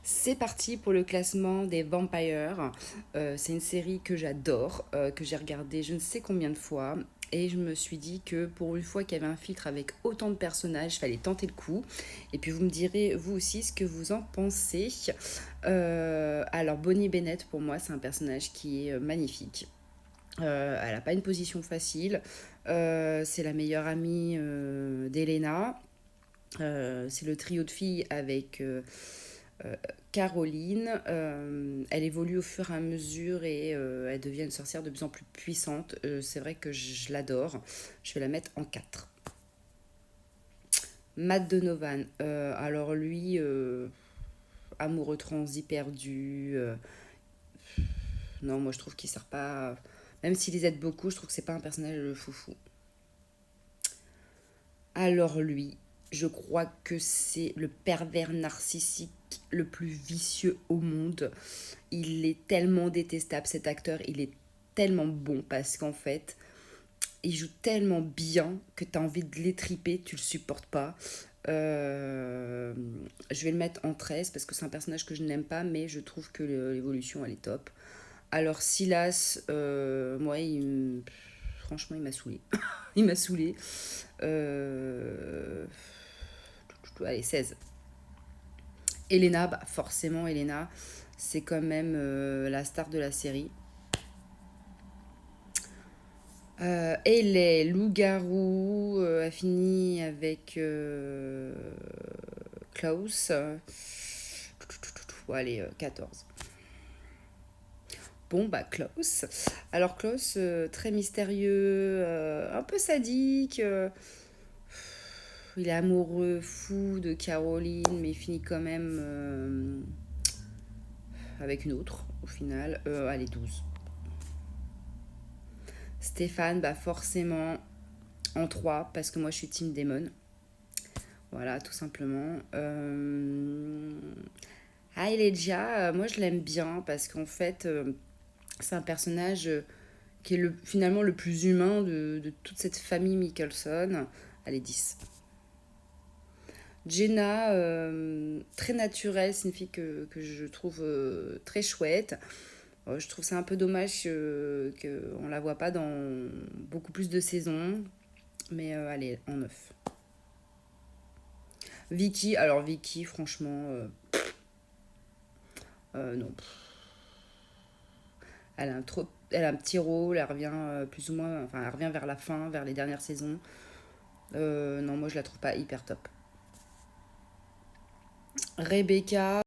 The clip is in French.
C'est parti pour le classement des Vampires. C'est une série que j'adore, que j'ai regardée je ne sais combien de fois. Et je me suis dit que pour une fois qu'il y avait un filtre avec autant de personnages, il fallait tenter le coup. Et puis vous me direz, vous aussi, ce que vous en pensez. Alors Bonnie Bennett, pour moi, c'est un personnage qui est magnifique. Elle n'a pas une position facile. C'est la meilleure amie d'Elena. C'est le trio de filles avec Caroline. Elle évolue au fur et à mesure et elle devient une sorcière de plus en plus puissante. C'est vrai que je l'adore. Je vais la mettre en 4. Matt Donovan. Alors lui, amoureux transi perdu. Non, moi je trouve qu'il sert pas. Même s'il les aide beaucoup, je trouve que c'est pas un personnage foufou. Alors lui, je crois que c'est le pervers narcissique le plus vicieux au monde. Il est tellement détestable cet acteur, il est tellement bon parce qu'en fait, il joue tellement bien que tu as envie de l'étriper, tu le supportes pas. Euh, je vais le mettre en 13 parce que c'est un personnage que je n'aime pas, mais je trouve que l'évolution elle est top. Alors Silas, moi, franchement, il m'a saoulé. Il m'a saoulé. Euh, Allez, 16. Elena, bah forcément, Elena, c'est quand même la star de la série. Et les loups-garous a fini avec Klaus. Allez, 14. Bon, bah, Klaus. Alors, Klaus, très mystérieux, un peu sadique. Il est amoureux, fou de Caroline, mais il finit quand même avec une autre, au final. Allez, 12. Stéphane, bah, forcément en 3 parce que moi, je suis Team Demon. Voilà, tout simplement. Hylegia, moi je l'aime bien parce qu'en fait, c'est un personnage qui est finalement le plus humain de toute cette famille Mickelson. Allez, 10. Jenna, très naturelle, c'est une fille que je trouve très chouette. Je trouve ça un peu dommage qu'on ne la voit pas dans beaucoup plus de saisons. Mais allez, en 9. Vicky, alors Vicky, franchement, non. Elle a un petit rôle, elle revient plus ou moins, enfin, elle revient vers la fin, vers les dernières saisons. Non, moi je la trouve pas hyper top. Rebecca,